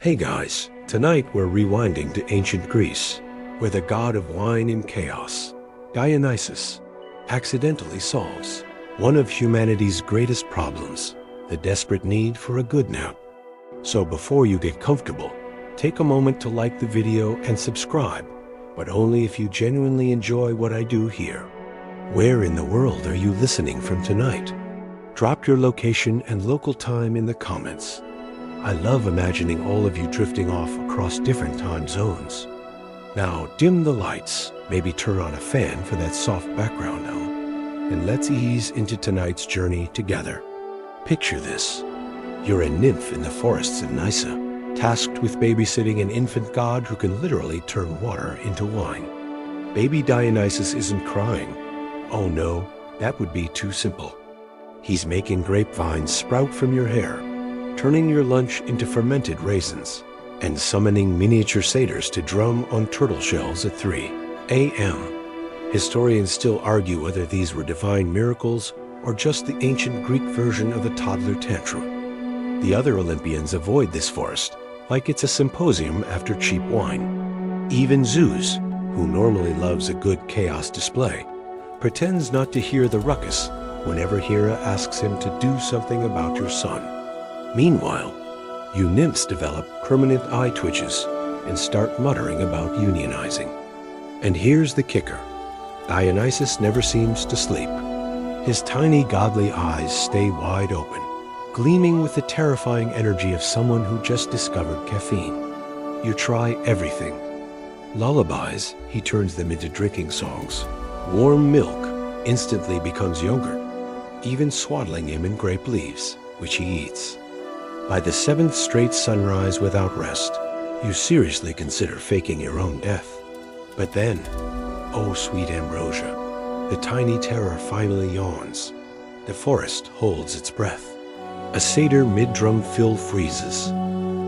Hey guys, tonight we're rewinding to ancient Greece, where the god of wine and chaos, Dionysus, accidentally solves one of humanity's greatest problems, the desperate need for a good nap. So before you get comfortable, take a moment to like the video and subscribe, but only if you genuinely enjoy what I do here. Where in the world are you listening from tonight? Drop your location and local time in the comments. I love imagining all of you drifting off across different time zones. Now dim the lights, maybe turn on a fan for that soft background hum, and let's ease into tonight's journey together. Picture this. You're a nymph in the forests of Nysa, tasked with babysitting an infant god who can literally turn water into wine. Baby Dionysus isn't crying. Oh no, that would be too simple. He's making grapevines sprout from your hair, turning your lunch into fermented raisins, and summoning miniature satyrs to drum on turtle shells at 3 a.m. Historians still argue whether these were divine miracles or just the ancient Greek version of the toddler tantrum. The other Olympians avoid this forest like it's a symposium after cheap wine. Even Zeus, who normally loves a good chaos display, pretends not to hear the ruckus whenever Hera asks him to do something about your son. Meanwhile, you nymphs develop permanent eye twitches and start muttering about unionizing. And here's the kicker. Dionysus never seems to sleep. His tiny godly eyes stay wide open, gleaming with the terrifying energy of someone who just discovered caffeine. You try everything. Lullabies, he turns them into drinking songs. Warm milk instantly becomes yogurt, even swaddling him in grape leaves, which he eats. By the 7th straight sunrise without rest, you seriously consider faking your own death. But then, oh sweet ambrosia, the tiny terror finally yawns. The forest holds its breath. A satyr mid-drum fill freezes.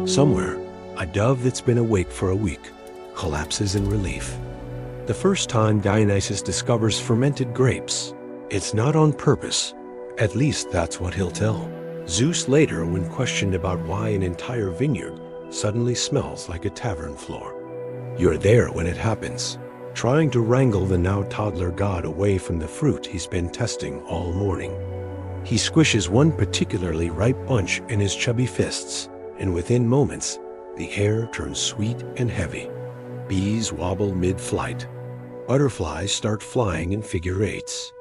Somewhere, a dove that's been awake for a week collapses in relief. The first time Dionysus discovers fermented grapes, it's not on purpose. At least that's what he'll tell Zeus later when questioned about why an entire vineyard suddenly smells like a tavern floor. You're there when it happens, trying to wrangle the now toddler god away from the fruit he's been testing all morning. He squishes one particularly ripe bunch in his chubby fists, and within moments, the air turns sweet and heavy. Bees wobble mid-flight. Butterflies start flying in figure eights.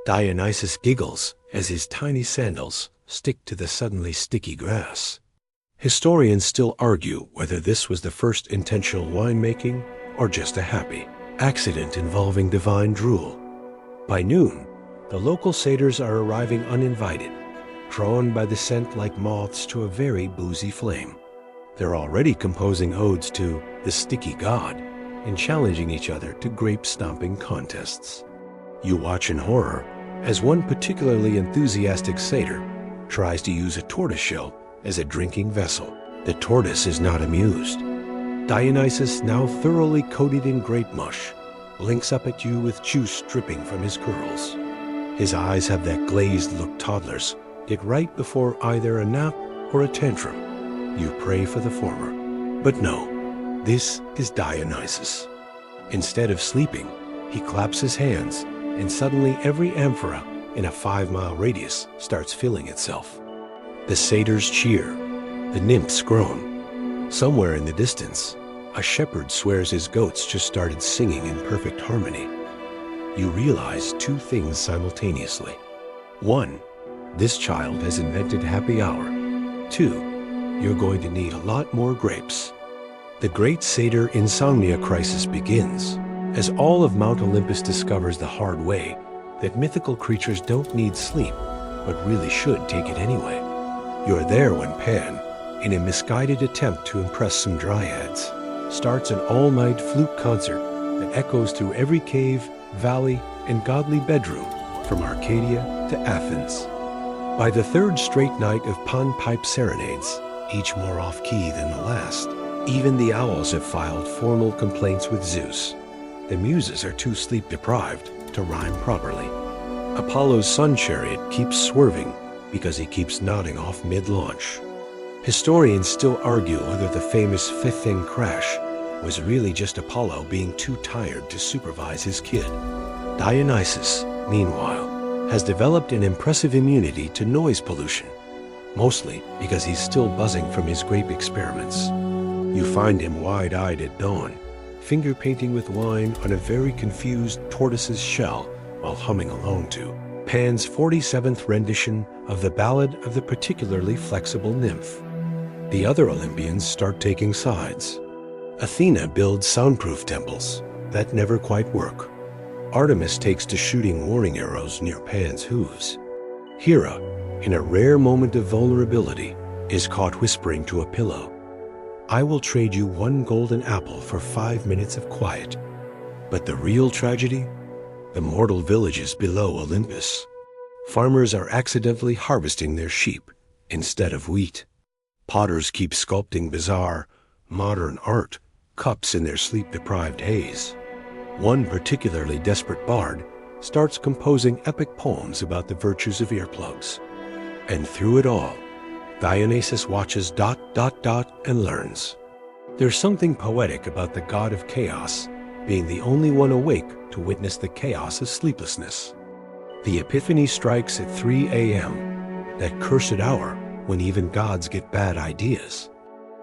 Dionysus giggles as his tiny sandals stick to the suddenly sticky grass. Historians still argue whether this was the first intentional winemaking or just a happy accident involving divine drool. By noon, the local satyrs are arriving uninvited, drawn by the scent like moths to a very boozy flame. They're already composing odes to the sticky god and challenging each other to grape-stomping contests. You watch in horror as one particularly enthusiastic satyr tries to use a tortoiseshell as a drinking vessel. The tortoise is not amused. Dionysus, now thoroughly coated in grape mush, blinks up at you with juice dripping from his curls. His eyes have that glazed look toddlers get right before either a nap or a tantrum. You pray for the former. But no, this is Dionysus. Instead of sleeping, he claps his hands, and suddenly every amphora in a 5-mile radius starts filling itself. The satyrs cheer. The nymphs groan. Somewhere in the distance, a shepherd swears his goats just started singing in perfect harmony. You realize two things simultaneously. 1, this child has invented happy hour. 2, you're going to need a lot more grapes. The Great Satyr Insomnia Crisis begins as all of Mount Olympus discovers the hard way that mythical creatures don't need sleep, but really should take it anyway. You're there when Pan, in a misguided attempt to impress some dryads, starts an all-night flute concert that echoes through every cave, valley, and godly bedroom from Arcadia to Athens. By the 3rd straight night of pan-pipe serenades, each more off-key than the last, even the owls have filed formal complaints with Zeus. The muses are too sleep-deprived to rhyme properly. Apollo's sun chariot keeps swerving because he keeps nodding off mid-launch. Historians still argue whether the famous fifth thing crash was really just Apollo being too tired to supervise his kid. Dionysus, meanwhile, has developed an impressive immunity to noise pollution, mostly because he's still buzzing from his grape experiments. You find him wide-eyed at dawn, finger painting with wine on a very confused tortoise's shell while humming alone to Pan's 47th rendition of the Ballad of the Particularly Flexible Nymph. The other Olympians start taking sides. Athena builds soundproof temples that never quite work. Artemis takes to shooting warning arrows near Pan's hooves. Hera, in a rare moment of vulnerability, is caught whispering to a pillow, "I will trade you one golden apple for 5 minutes of quiet." But the real tragedy? The mortal villages below Olympus. Farmers are accidentally harvesting their sheep instead of wheat. Potters keep sculpting bizarre, modern art cups in their sleep-deprived haze. One particularly desperate bard starts composing epic poems about the virtues of earplugs. And through it all, Dionysus watches ... and learns. There's something poetic about the god of chaos being the only one awake to witness the chaos of sleeplessness. The epiphany strikes at 3 a.m., that cursed hour when even gods get bad ideas.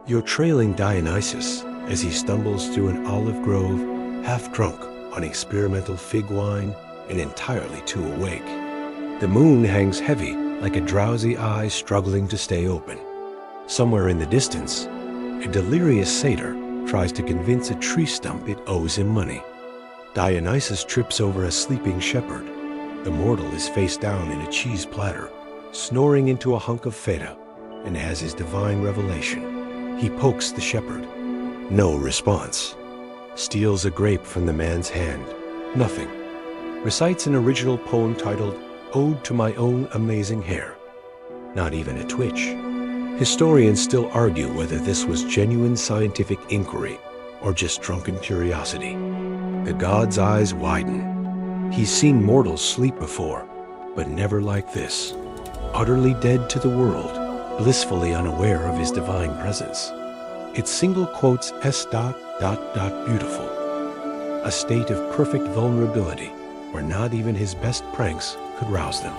You're trailing Dionysus as he stumbles through an olive grove, half drunk on experimental fig wine and entirely too awake. The moon hangs heavy like a drowsy eye struggling to stay open. Somewhere in the distance, a delirious satyr tries to convince a tree stump it owes him money. Dionysus trips over a sleeping shepherd. The mortal is face down in a cheese platter, snoring into a hunk of feta, and has his divine revelation. He pokes the shepherd. No response. Steals a grape from the man's hand. Nothing. Recites an original poem titled Ode to My Own Amazing Hair. Not even a twitch. Historians still argue whether this was genuine scientific inquiry or just drunken curiosity. The god's eyes widen. He's seen mortals sleep before, but never like this. Utterly dead to the world, blissfully unaware of his divine presence. It single quotes beautiful. A state of perfect vulnerability where not even his best pranks could rouse them.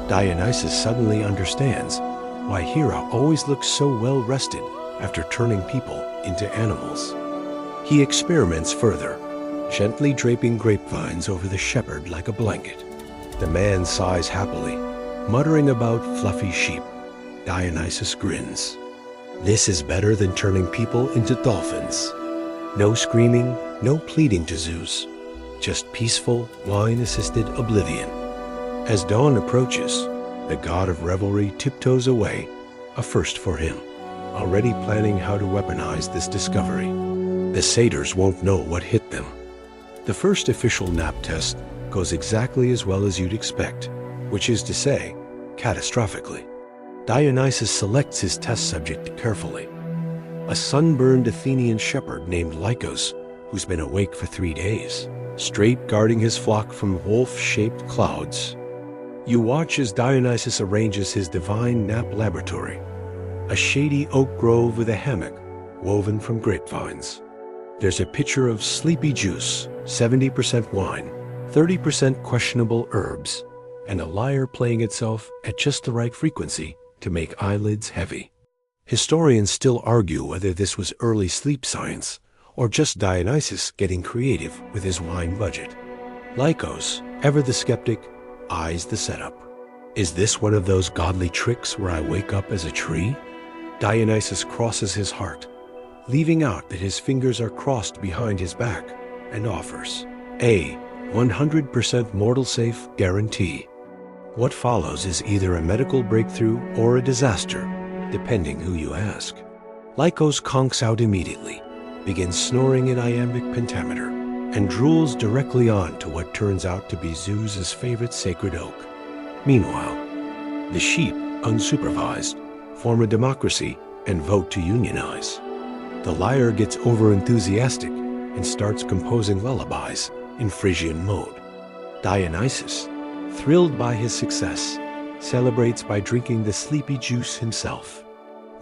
Dionysus suddenly understands why Hera always looks so well rested after turning people into animals. He experiments further, gently draping grapevines over the shepherd like a blanket. The man sighs happily, muttering about fluffy sheep. Dionysus grins. This is better than turning people into dolphins. No screaming, no pleading to Zeus. Just peaceful, wine-assisted oblivion. As dawn approaches, the god of revelry tiptoes away, a first for him, already planning how to weaponize this discovery. The satyrs won't know what hit them. The first official nap test goes exactly as well as you'd expect, which is to say, catastrophically. Dionysus selects his test subject carefully. A sunburned Athenian shepherd named Lycos, who's been awake for 3 days, straight guarding his flock from wolf-shaped clouds. You watch as Dionysus arranges his divine nap laboratory, a shady oak grove with a hammock woven from grapevines. There's a pitcher of sleepy juice, 70% wine, 30% questionable herbs, and a lyre playing itself at just the right frequency to make eyelids heavy. Historians still argue whether this was early sleep science or just Dionysus getting creative with his wine budget. Lycos, ever the skeptic, eyes the setup. Is this one of those godly tricks where I wake up as a tree? Dionysus crosses his heart, leaving out that his fingers are crossed behind his back, and offers a 100% mortal safe guarantee. What follows is either a medical breakthrough or a disaster, depending who you ask. Lycos conks out immediately, begins snoring in iambic pentameter, and drools directly on to what turns out to be Zeus's favorite sacred oak. Meanwhile, the sheep, unsupervised, form a democracy and vote to unionize. The lyre gets over-enthusiastic and starts composing lullabies in Phrygian mode. Dionysus, thrilled by his success, celebrates by drinking the sleepy juice himself.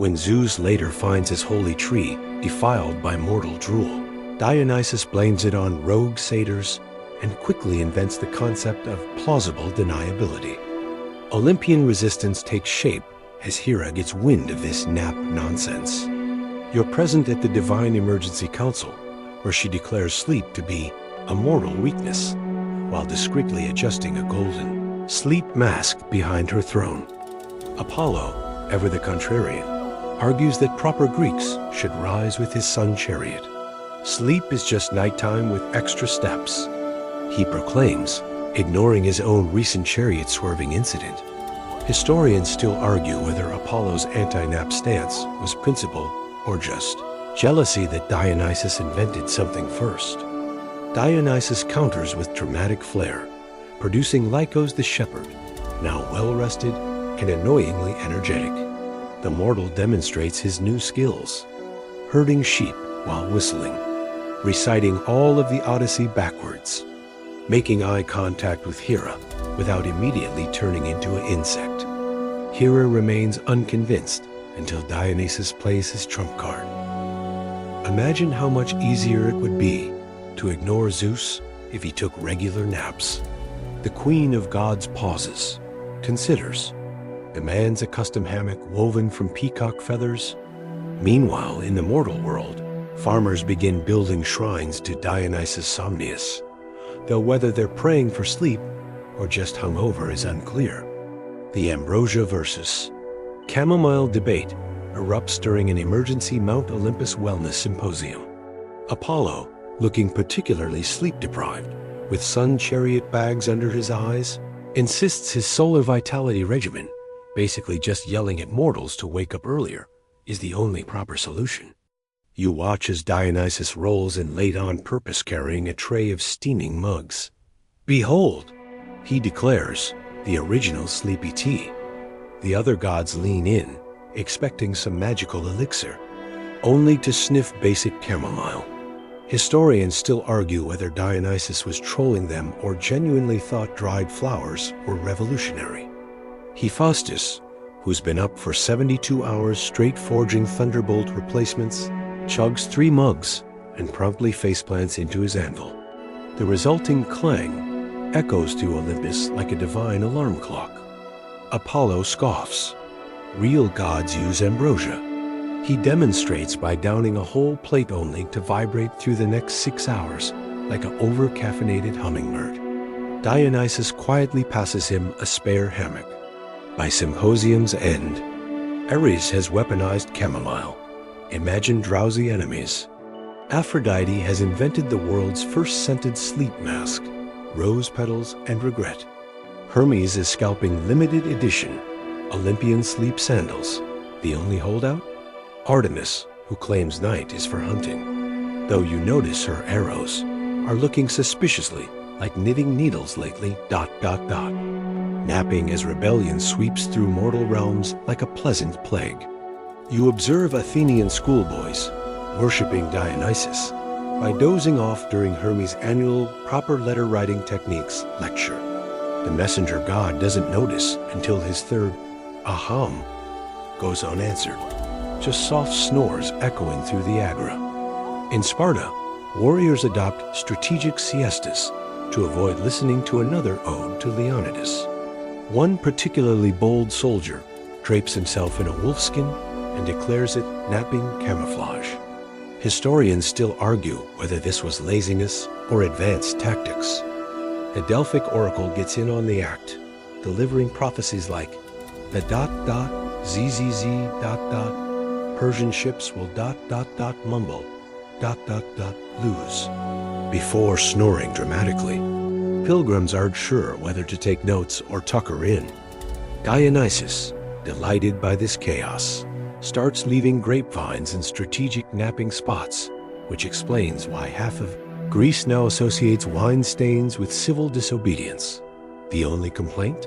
When Zeus later finds his holy tree defiled by mortal drool, Dionysus blames it on rogue satyrs and quickly invents the concept of plausible deniability. Olympian resistance takes shape as Hera gets wind of this nap nonsense. You're present at the Divine Emergency Council, where she declares sleep to be a mortal weakness, while discreetly adjusting a golden sleep mask behind her throne. Apollo, ever the contrarian, argues that proper Greeks should rise with his sun chariot. Sleep is just nighttime with extra steps, he proclaims, ignoring his own recent chariot-swerving incident. Historians still argue whether Apollo's anti-nap stance was principle or just jealousy that Dionysus invented something first. Dionysus counters with dramatic flair, producing Lycos the shepherd, now well-rested and annoyingly energetic. The mortal demonstrates his new skills, herding sheep while whistling, reciting all of the Odyssey backwards, making eye contact with Hera without immediately turning into an insect. Hera remains unconvinced until Dionysus plays his trump card. Imagine how much easier it would be to ignore Zeus if he took regular naps. The queen of gods pauses, considers, demands a custom hammock woven from peacock feathers. Meanwhile, in the mortal world, farmers begin building shrines to Dionysus Somnius, though whether they're praying for sleep or just hungover is unclear. The ambrosia versus chamomile debate erupts during an emergency Mount Olympus wellness symposium. Apollo, looking particularly sleep-deprived, with sun chariot bags under his eyes, insists his solar vitality regimen, basically just yelling at mortals to wake up earlier, is the only proper solution. You watch as Dionysus rolls in late on purpose carrying a tray of steaming mugs. Behold, he declares, the original sleepy tea. The other gods lean in, expecting some magical elixir, only to sniff basic chamomile. Historians still argue whether Dionysus was trolling them or genuinely thought dried flowers were revolutionary. Hephaestus, who's been up for 72 hours straight forging thunderbolt replacements, chugs 3 mugs and promptly faceplants into his anvil. The resulting clang echoes through Olympus like a divine alarm clock. Apollo scoffs. Real gods use ambrosia. He demonstrates by downing a whole plate only to vibrate through the next 6 hours like an over-caffeinated hummingbird. Dionysus quietly passes him a spare hammock. By symposium's end, Ares has weaponized chamomile. Imagine drowsy enemies. Aphrodite has invented the world's first scented sleep mask, rose petals and regret. Hermes is scalping limited edition Olympian sleep sandals. The only holdout? Artemis, who claims night is for hunting. Though you notice her arrows are looking suspiciously like knitting needles lately, ... napping as rebellion sweeps through mortal realms like a pleasant plague. You observe Athenian schoolboys worshipping Dionysus by dozing off during Hermes' annual proper letter writing techniques lecture. The messenger god doesn't notice until his third aham goes unanswered, just soft snores echoing through the agora. In Sparta, warriors adopt strategic siestas to avoid listening to another ode to Leonidas. One particularly bold soldier drapes himself in a wolfskin and declares it napping camouflage. Historians still argue whether this was laziness or advanced tactics. The Delphic oracle gets in on the act, delivering prophecies like, the ... zzz ... Persian ships will ... mumble ... lose. Before snoring dramatically, pilgrims aren't sure whether to take notes or tuck her in. Dionysus, delighted by this chaos, starts leaving grapevines in strategic napping spots, which explains why half of Greece now associates wine stains with civil disobedience. The only complaint?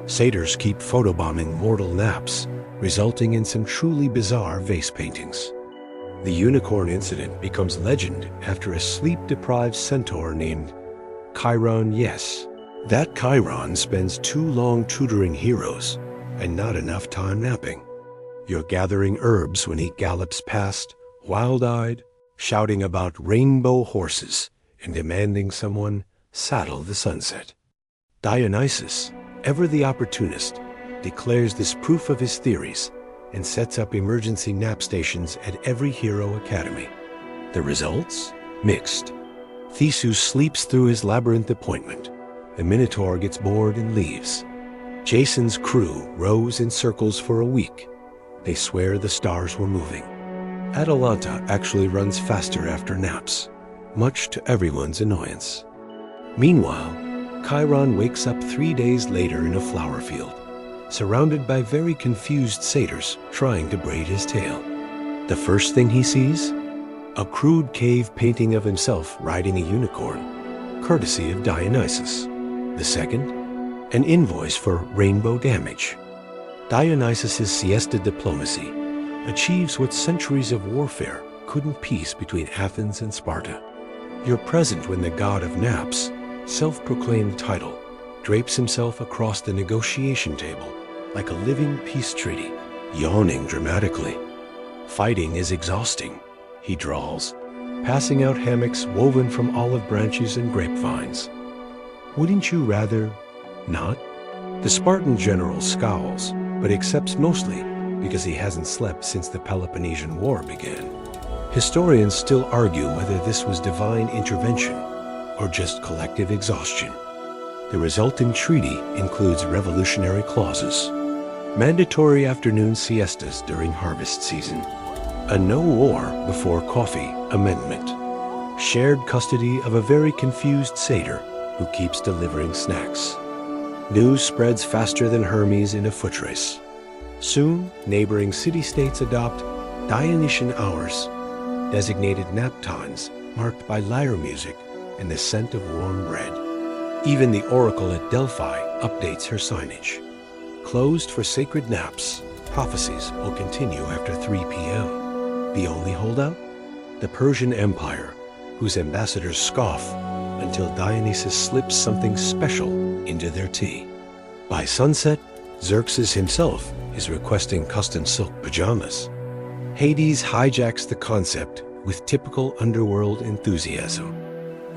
Satyrs keep photobombing mortal naps, resulting in some truly bizarre vase paintings. The unicorn incident becomes legend after a sleep-deprived centaur named Chiron. Yes, that Chiron spends too long tutoring heroes and not enough time napping. You're gathering herbs when he gallops past, wild-eyed, shouting about rainbow horses and demanding someone saddle the sunset. Dionysus, ever the opportunist, declares this proof of his theories and sets up emergency nap stations at every hero academy. The results? Mixed. Theseus sleeps through his labyrinth appointment. The Minotaur gets bored and leaves. Jason's crew rows in circles for a week. They swear the stars were moving. Atalanta actually runs faster after naps, much to everyone's annoyance. Meanwhile, Chiron wakes up 3 days later in a flower field, surrounded by very confused satyrs trying to braid his tail. The first thing he sees? A crude cave painting of himself riding a unicorn, courtesy of Dionysus. The second? An invoice for rainbow damage. Dionysus's siesta diplomacy achieves what centuries of warfare couldn't piece between Athens and Sparta. You're present when the god of naps, self-proclaimed title, drapes himself across the negotiation table like a living peace treaty, yawning dramatically. Fighting is exhausting, he drawls, passing out hammocks woven from olive branches and grapevines. Wouldn't you rather not? The Spartan general scowls, but accepts mostly because he hasn't slept since the Peloponnesian War began. Historians still argue whether this was divine intervention or just collective exhaustion. The resulting treaty includes revolutionary clauses, mandatory afternoon siestas during harvest season, a no war before coffee amendment, shared custody of a very confused satyr who keeps delivering snacks. News spreads faster than Hermes in a foot race. Soon, neighboring city-states adopt Dionysian hours, designated nap times marked by lyre music and the scent of warm bread. Even the oracle at Delphi updates her signage. Closed for sacred naps, prophecies will continue after 3 p.m. The only holdout? The Persian Empire, whose ambassadors scoff until Dionysus slips something special into their tea. By sunset, Xerxes himself is requesting custom silk pajamas. Hades hijacks the concept with typical underworld enthusiasm.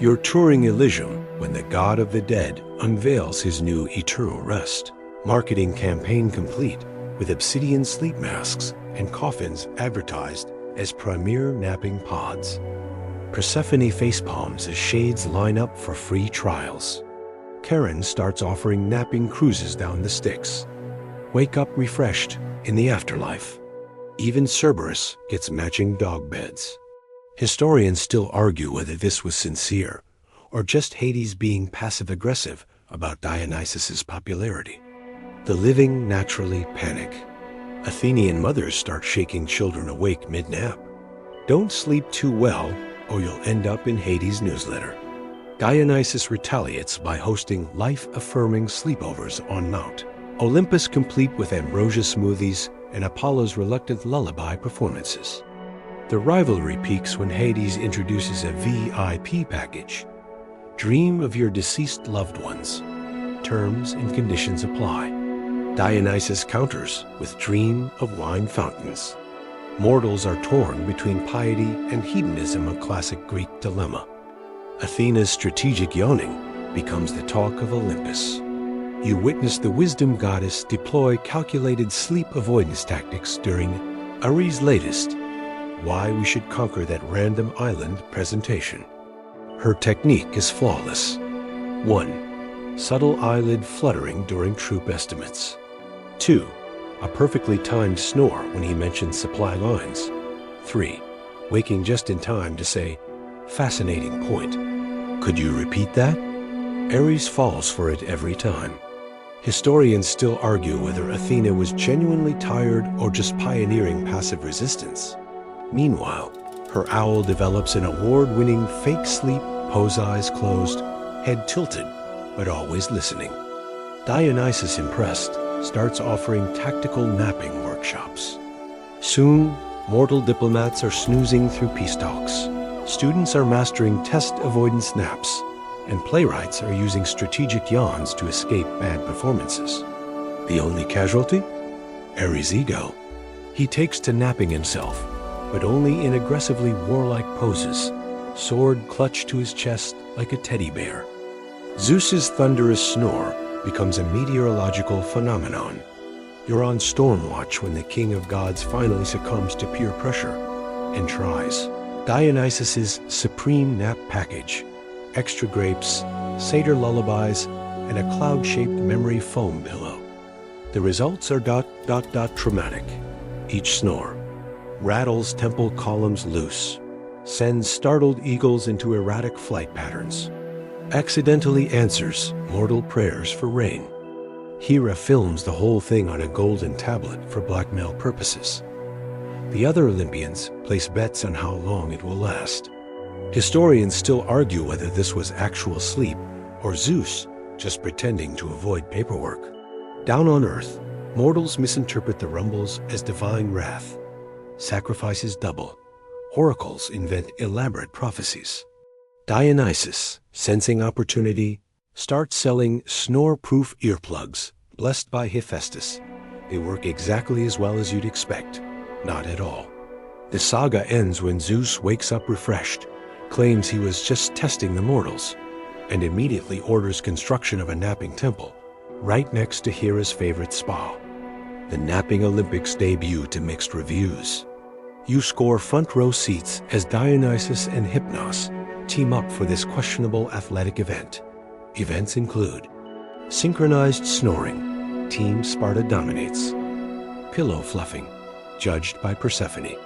You're touring Elysium when the god of the dead unveils his new eternal rest. Marketing campaign complete with obsidian sleep masks and coffins advertised as premier napping pods. Persephone facepalms as shades line up for free trials. Charon starts offering napping cruises down the Styx. Wake up refreshed in the afterlife. Even Cerberus gets matching dog beds. Historians still argue whether this was sincere or just Hades being passive-aggressive about Dionysus's popularity. The living naturally panic. Athenian mothers start shaking children awake mid-nap. Don't sleep too well or you'll end up in Hades' newsletter. Dionysus retaliates by hosting life-affirming sleepovers on Mount Olympus, complete with ambrosia smoothies and Apollo's reluctant lullaby performances. The rivalry peaks when Hades introduces a VIP package. Dream of your deceased loved ones. Terms and conditions apply. Dionysus counters with dream of wine fountains. Mortals are torn between piety and hedonism, a classic Greek dilemma. Athena's strategic yawning becomes the talk of Olympus. You witness the wisdom goddess deploy calculated sleep avoidance tactics during Ares' latest Why We Should Conquer That Random Island presentation. Her technique is flawless. 1. Subtle eyelid fluttering during troop estimates. 2. A perfectly timed snore when he mentions supply lines. 3. Waking just in time to say, fascinating point. Could you repeat that? Ares falls for it every time. Historians still argue whether Athena was genuinely tired or just pioneering passive resistance. Meanwhile, her owl develops an award-winning fake sleep, pose eyes closed, head tilted, but always listening. Dionysus, impressed, starts offering tactical napping workshops. Soon, mortal diplomats are snoozing through peace talks. Students are mastering test avoidance naps, and playwrights are using strategic yawns to escape bad performances. The only casualty? Ares' ego. He takes to napping himself, but only in aggressively warlike poses, sword clutched to his chest like a teddy bear. Zeus's thunderous snore becomes a meteorological phenomenon. You're on storm watch when the king of gods finally succumbs to peer pressure and tries Dionysus's supreme nap package: extra grapes, satyr lullabies, and a cloud-shaped memory foam pillow. The results are ... traumatic. Each snore rattles temple columns loose, sends startled eagles into erratic flight patterns, accidentally answers mortal prayers for rain. Hera films the whole thing on a golden tablet for blackmail purposes. The other Olympians place bets on how long it will last. Historians still argue whether this was actual sleep or Zeus just pretending to avoid paperwork. Down on Earth, mortals misinterpret the rumbles as divine wrath. Sacrifices double. Oracles invent elaborate prophecies. Dionysus, sensing opportunity, starts selling snore-proof earplugs, blessed by Hephaestus. They work exactly as well as you'd expect. Not at all. The saga ends when Zeus wakes up refreshed, claims he was just testing the mortals, and immediately orders construction of a napping temple right next to Hera's favorite spa. The Napping Olympics debut to mixed reviews. You score front row seats as Dionysus and Hypnos team up for this questionable athletic event. Events include synchronized snoring, Team Sparta dominates; pillow fluffing, judged by Persephone;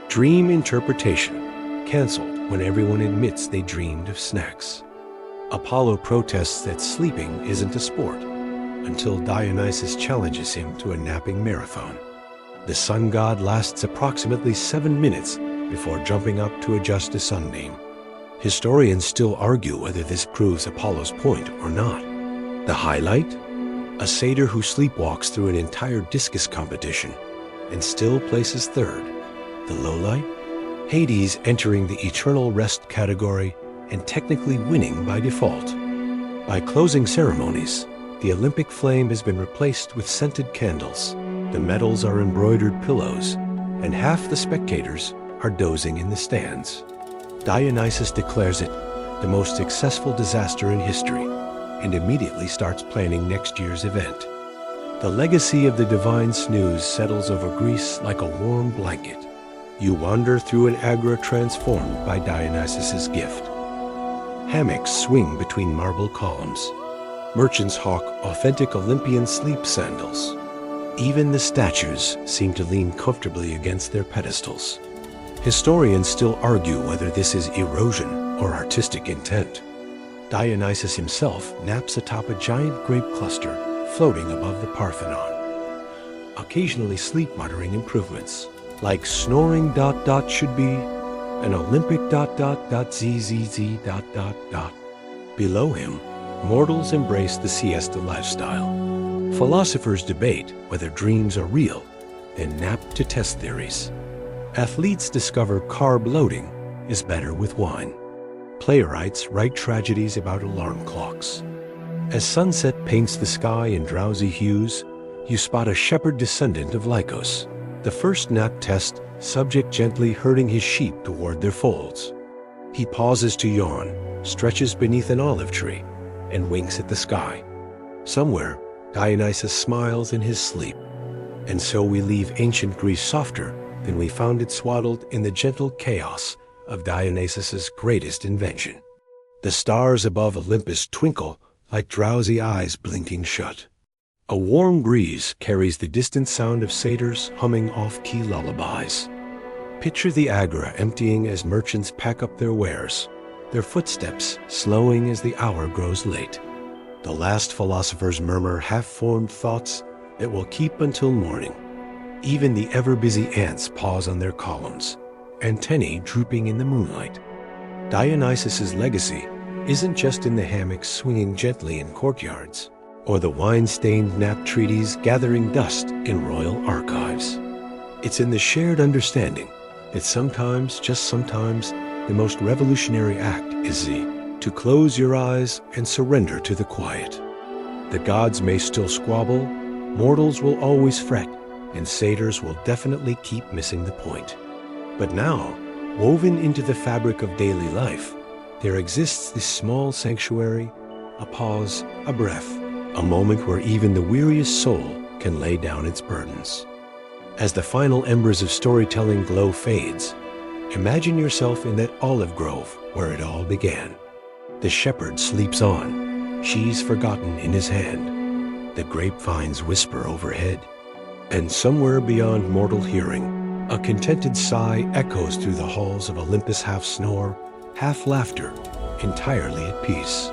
dream interpretation, canceled when everyone admits they dreamed of snacks; Apollo protests that sleeping isn't a sport, until Dionysus challenges him to a napping marathon. The sun god lasts approximately 7 minutes before jumping up to adjust a sunbeam. Historians still argue whether this proves Apollo's point or not. The highlight? A satyr who sleepwalks through an entire discus competition and still places third. The lowlight? Hades entering the eternal rest category and technically winning by default. By closing ceremonies, the Olympic flame has been replaced with scented candles. The medals are embroidered pillows, and half the spectators are dozing in the stands. Dionysus declares it the most successful disaster in history and immediately starts planning next year's event. The legacy of the divine snooze settles over Greece like a warm blanket. You wander through an agora transformed by Dionysus's gift. Hammocks swing between marble columns. Merchants hawk authentic Olympian sleep sandals. Even the statues seem to lean comfortably against their pedestals. Historians still argue whether this is erosion or artistic intent. Dionysus himself naps atop a giant grape cluster floating above the Parthenon, occasionally sleep-muttering improvements, like snoring ... should be an Olympic ... zzz ... Below him, mortals embrace the siesta lifestyle. Philosophers debate whether dreams are real, then nap to test theories. Athletes discover carb loading is better with wine. Playwrights write tragedies about alarm clocks. As sunset paints the sky in drowsy hues, you spot a shepherd descendant of Lycos. The first nap test, subject gently herding his sheep toward their folds. He pauses to yawn, stretches beneath an olive tree, and winks at the sky. Somewhere, Dionysus smiles in his sleep. And so we leave ancient Greece softer than we found it swaddled in the gentle chaos of Dionysus's greatest invention. The stars above Olympus twinkle like drowsy eyes blinking shut. A warm breeze carries the distant sound of satyrs humming off-key lullabies. Picture the agora emptying as merchants pack up their wares, their footsteps slowing as the hour grows late. The last philosophers murmur half-formed thoughts that will keep until morning. Even the ever-busy ants pause on their columns, antennae drooping in the moonlight. Dionysus's legacy isn't just in the hammocks swinging gently in courtyards, or the wine-stained nap treaties gathering dust in royal archives. It's in the shared understanding that sometimes, just sometimes, the most revolutionary act is to close your eyes and surrender to the quiet. The gods may still squabble, mortals will always fret, and satyrs will definitely keep missing the point. But now, woven into the fabric of daily life, there exists this small sanctuary, a pause, a breath, a moment where even the weariest soul can lay down its burdens. As the final embers of storytelling glow fades, imagine yourself in that olive grove where it all began. The shepherd sleeps on, sheaves forgotten in his hand. The grapevines whisper overhead. And somewhere beyond mortal hearing, a contented sigh echoes through the halls of Olympus, half snore, half laughter, entirely at peace.